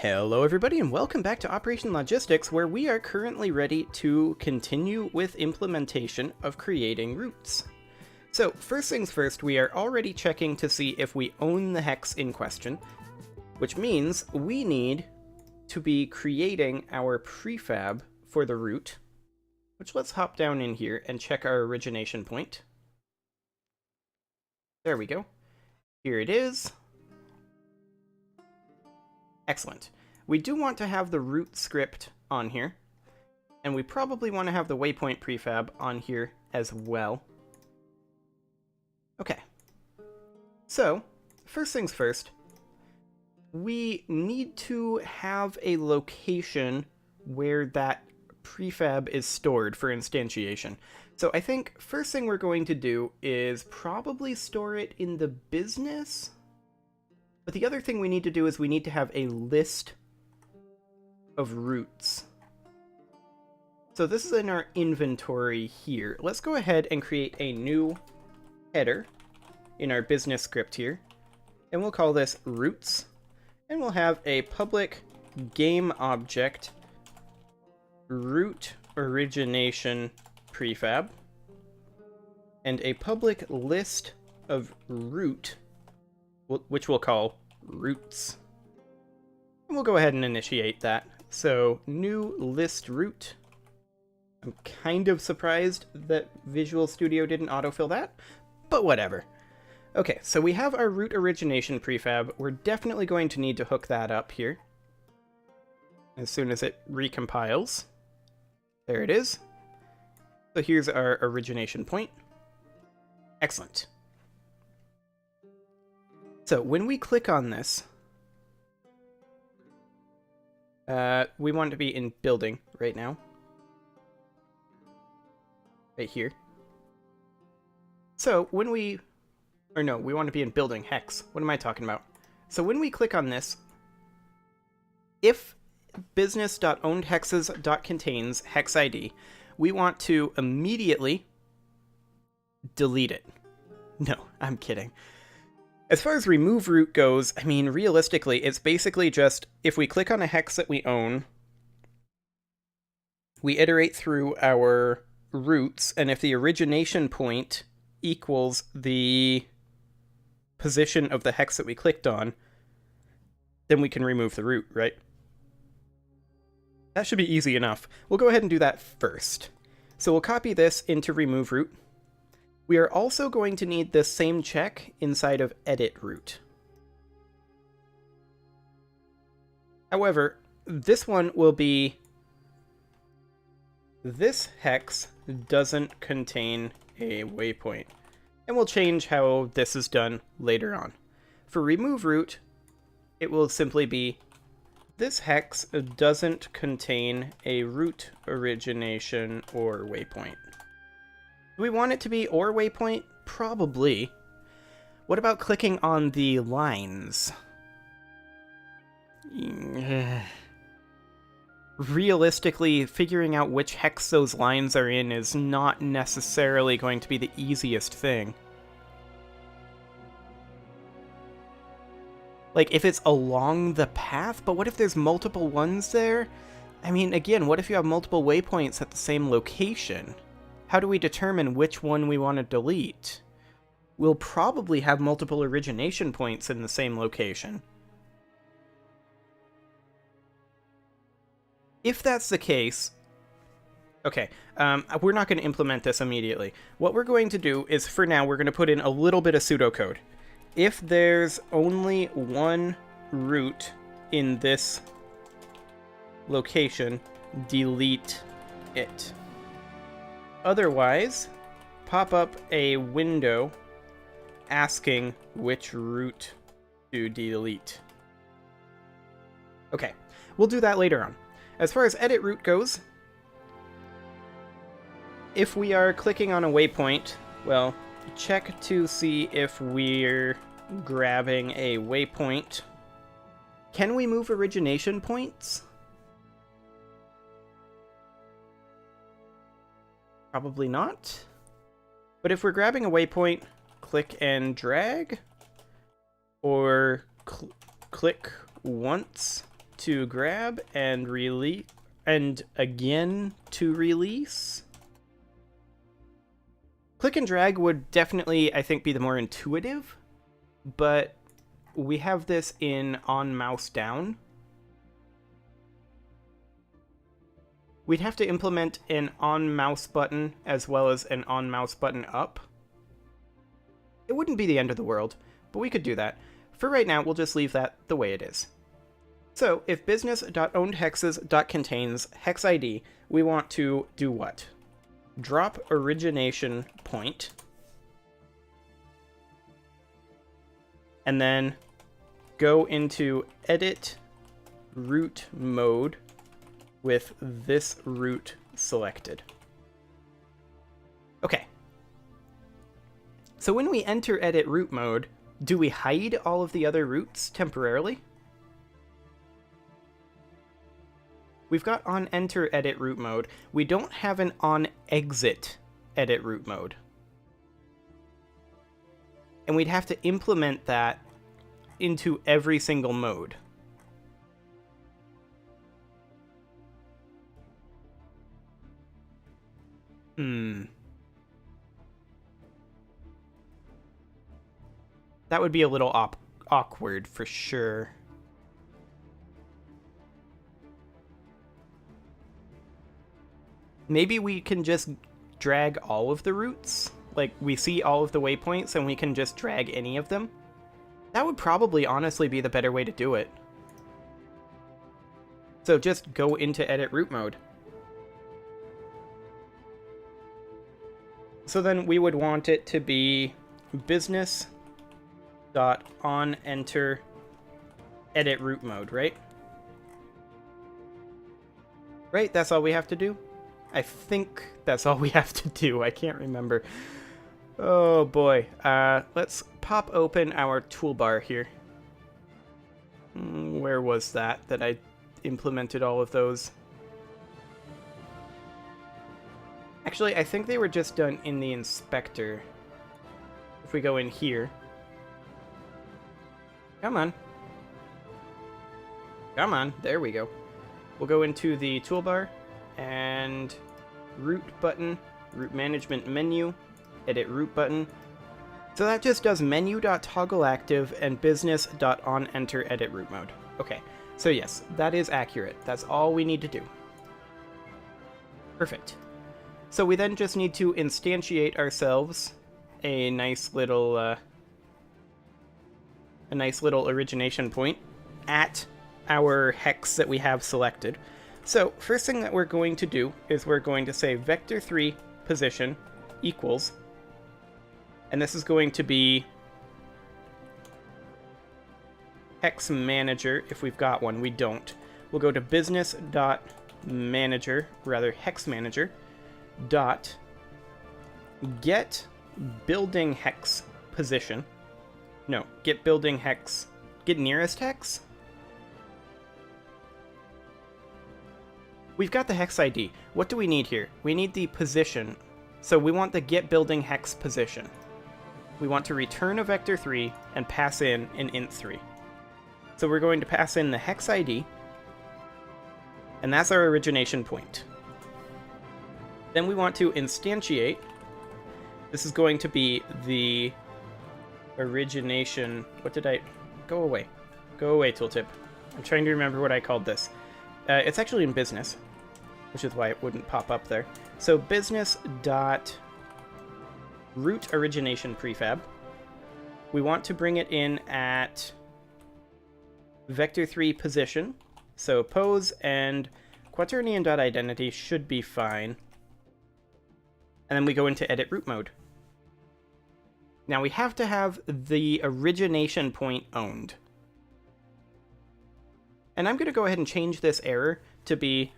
Hello everybody and welcome back to Operation Logistics, where we are currently ready to continue with implementation of creating routes. So first things first, we are already checking to see if we own the hex in question, which means we need to be creating our prefab for the route, which let's hop down in here and check our origination point. There we go. Here it is. Excellent. We do want to have the route script on here, and we probably want to have the waypoint prefab on here as well. Okay. So, first things first, we need to have a location where that prefab is stored for instantiation. So I think first thing we're going to do is probably store it in the business. But the other thing we need to do is we need to have a list of routes. So this is in our inventory here. Let's go ahead and create a new header in our business script here. And we'll call this routes. And we'll have a public game object route origination prefab. And a public list of route, which we'll call routes. And we'll go ahead and initiate that. So, new list route. I'm kind of surprised that Visual Studio didn't autofill that, but whatever. Okay, so we have our route origination prefab. We're definitely going to need to hook that up here as soon as it recompiles. There it is. So here's our origination point. Excellent. So when we click on this, we want to be in building right now. Right here. So when we want to be in building hex. What am I talking about? So when we click on this, if business.ownedhexes.contains hex ID, we want to immediately delete it. No, I'm kidding. As far as remove route goes, I mean, realistically, it's basically just, if we click on a hex that we own, we iterate through our routes, and if the origination point equals the position of the hex that we clicked on, then we can remove the route, right? That should be easy enough. We'll go ahead and do that first. So we'll copy this into remove route. We are also going to need this same check inside of edit route. However, this one will be, this hex doesn't contain a waypoint. And we'll change how this is done later on. For remove route, it will simply be, this hex doesn't contain a route origination or waypoint. Do we want it to be or waypoint? Probably. What about clicking on the lines? Realistically, figuring out which hex those lines are in is not necessarily going to be the easiest thing. Like, if it's along the path, but what if there's multiple ones there? I mean, again, what if you have multiple waypoints at the same location? How do we determine which one we want to delete? We'll probably have multiple origination points in the same location. If that's the case, okay, we're not going to implement this immediately. What we're going to do is, for now, we're going to put in a little bit of pseudocode. If there's only one route in this location, delete it. Otherwise, pop up a window asking which route to delete. Okay, we'll do that later on. As far as edit route goes, if we are clicking on a waypoint, well, check to see if we're grabbing a waypoint. Can we move origination points? Probably not. But if we're grabbing a waypoint, click and drag, or click once to grab and release, and again to release. Click and drag would definitely, I think, be the more intuitive, but we have this in on mouse down. We'd have to implement an on mouse button as well as an on mouse button up. It wouldn't be the end of the world, but we could do that. For right now, we'll just leave that the way it is. So if business.ownedhexes.contains hex ID, we want to do what? Drop origination point, and then go into edit root mode with this root selected. Okay. So when we enter edit root mode, do we hide all of the other roots temporarily? We've got on enter edit root mode. We don't have an on exit edit root mode. And we'd have to implement that into every single mode. That would be a little awkward for sure. Maybe we can just drag all of the routes? Like, we see all of the waypoints and we can just drag any of them? That would probably honestly be the better way to do it. So just go into edit route mode. So then we would want it to be business.onEnter edit route mode, right? Right, that's all we have to do? I think that's all we have to do. I can't remember. Oh boy. Let's pop open our toolbar here. Where was that I implemented all of those? Actually, I think they were just done in the inspector. If we go in here. Come on. Come on, there we go. We'll go into the toolbar and root button, root management menu, edit root button. So that just does menu.toggleActive and business.onEnter edit root mode. Okay, so yes, that is accurate. That's all we need to do. Perfect. So we then just need to instantiate ourselves a nice little origination point at our hex that we have selected. So first thing that we're going to do is we're going to say vector3 position equals, and this is going to be hex manager if we've got one. We don't. We'll go to business.manager, rather hex manager, dot get building hex position. No, get building hex, get nearest hex. We've got the hex ID. What do we need here? We need the position. So we want the get building hex position. We want to return a vector3 and pass in an int3. So we're going to pass in the hex ID, and that's our origination point. Then we want to instantiate. This is going to be the origination. What did I... Go away. Go away, tooltip. I'm trying to remember what I called this. It's actually in business, which is why it wouldn't pop up there. So business.root origination prefab. We want to bring it in at vector3 position. So pose and quaternion.identity should be fine. And then we go into edit root mode. Now we have to have the origination point owned. And I'm going to go ahead and change this error to be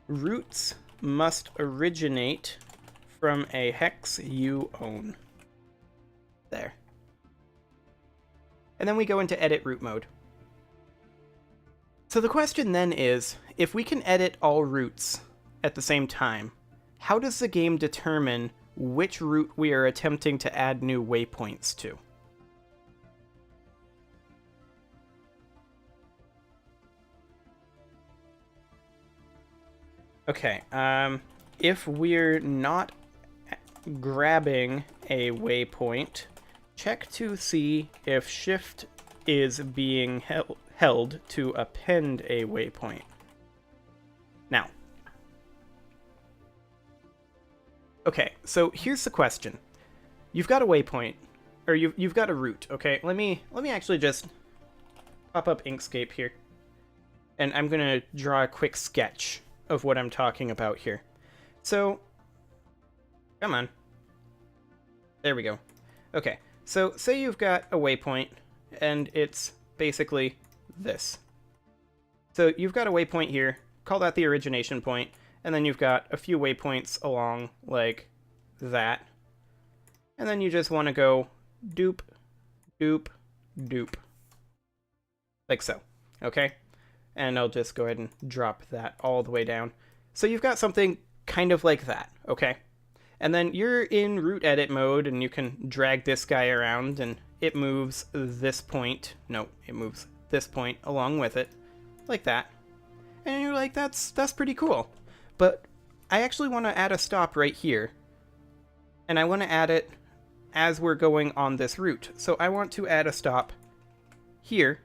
roots must originate from a hex you own. There. And then we go into edit root mode. So the question then is, if we can edit all roots at the same time, how does the game determine which route we are attempting to add new waypoints to? Okay, if we're not grabbing a waypoint, check to see if shift is being held to append a waypoint. Now, okay, so here's the question. You've got a waypoint, or you've got a route, okay? Let me actually just pop up Inkscape here, and I'm gonna draw a quick sketch of what I'm talking about here. So, come on. There we go. Okay, so say you've got a waypoint, and it's basically this. So you've got a waypoint here, call that the origination point, and then you've got a few waypoints along like that. And then you just want to go doop, doop, doop. Like so, okay? And I'll just go ahead and drop that all the way down. So you've got something kind of like that, okay? And then you're in route edit mode, and you can drag this guy around, and it moves this point. No, it moves this point along with it, like that. And you're like, that's pretty cool. But I actually want to add a stop right here. And I want to add it as we're going on this route. So I want to add a stop here.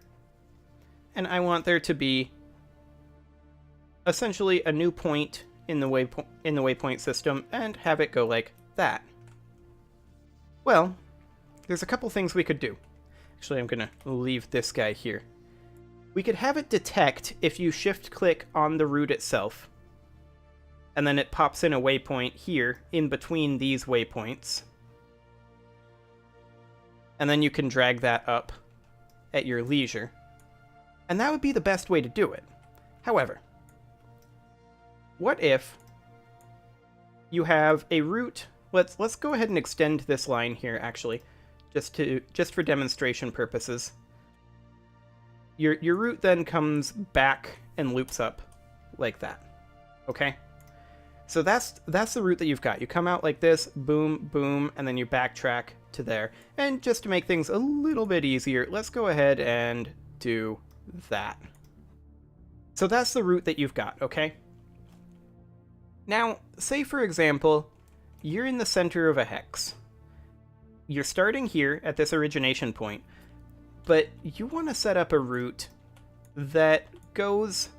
And I want there to be essentially a new point in the waypoint system and have it go like that. Well, there's a couple things we could do. Actually, I'm going to leave this guy here. We could have it detect if you shift-click on the route itself, and then it pops in a waypoint here in between these waypoints. And then you can drag that up at your leisure. And that would be the best way to do it. However, what if you have a route? Let's go ahead and extend this line here, actually, just for demonstration purposes. Your route then comes back and loops up like that. Okay? So that's the route that you've got. You come out like this, boom, boom, and then you backtrack to there. And just to make things a little bit easier, let's go ahead and do that. So that's the route that you've got, okay? Now, say for example, you're in the center of a hex. You're starting here at this origination point, but you want to set up a route that goes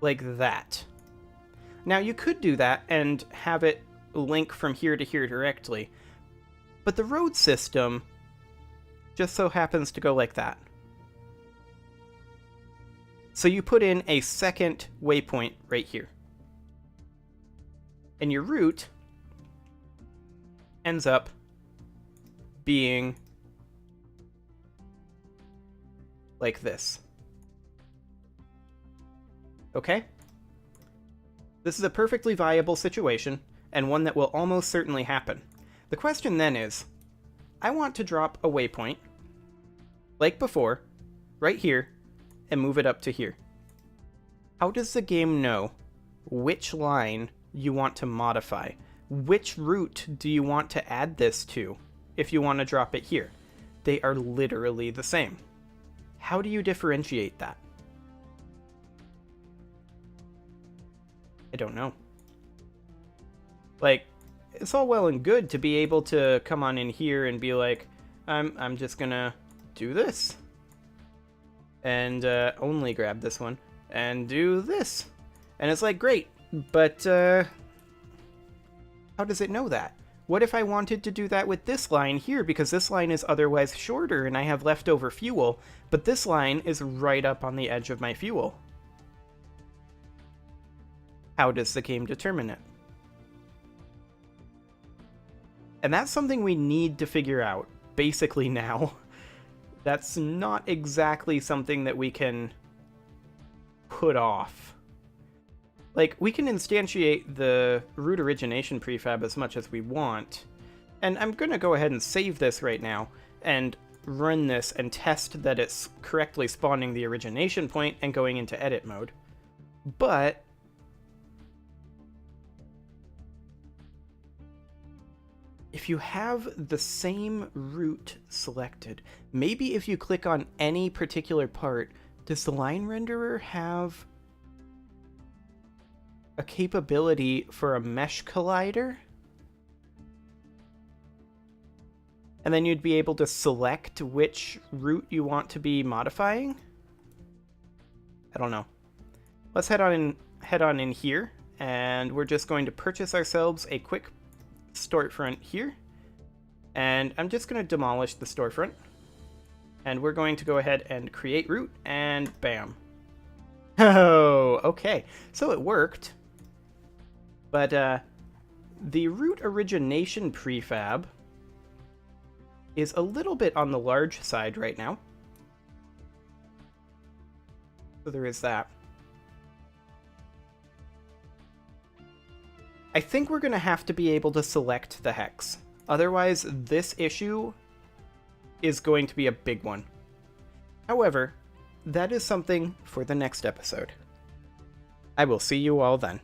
like that. Now, you could do that and have it link from here to here directly, but the road system just so happens to go like that. So you put in a second waypoint right here. And your route ends up being like this. Okay? This is a perfectly viable situation, and one that will almost certainly happen. The question then is, I want to drop a waypoint, like before, right here, and move it up to here. How does the game know which line you want to modify? Which route do you want to add this to if you want to drop it here? They are literally the same. How do you differentiate that? I don't know. Like, it's all well and good to be able to come on in here and be like, I'm just gonna do this. And only grab this one, and do this. And it's like, great, but how does it know that? What if I wanted to do that with this line here, because this line is otherwise shorter and I have leftover fuel, but this line is right up on the edge of my fuel? How does the game determine it? And that's something we need to figure out, basically now. That's not exactly something that we can put off. Like, we can instantiate the root origination prefab as much as we want, and I'm going to go ahead and save this right now and run this and test that it's correctly spawning the origination point and going into edit mode. But if you have the same route selected, maybe if you click on any particular part, does the line renderer have a capability for a mesh collider. And then you'd be able to select which route you want to be modifying. I don't know. Let's head on in here, and we're just going to purchase ourselves a quick storefront here. And I'm just going to demolish the storefront. And we're going to go ahead and create route, and bam. Oh, okay. So it worked. But the route origination prefab is a little bit on the large side right now. So there is that. I think we're going to have to be able to select the hex. Otherwise, this issue is going to be a big one. However, that is something for the next episode. I will see you all then.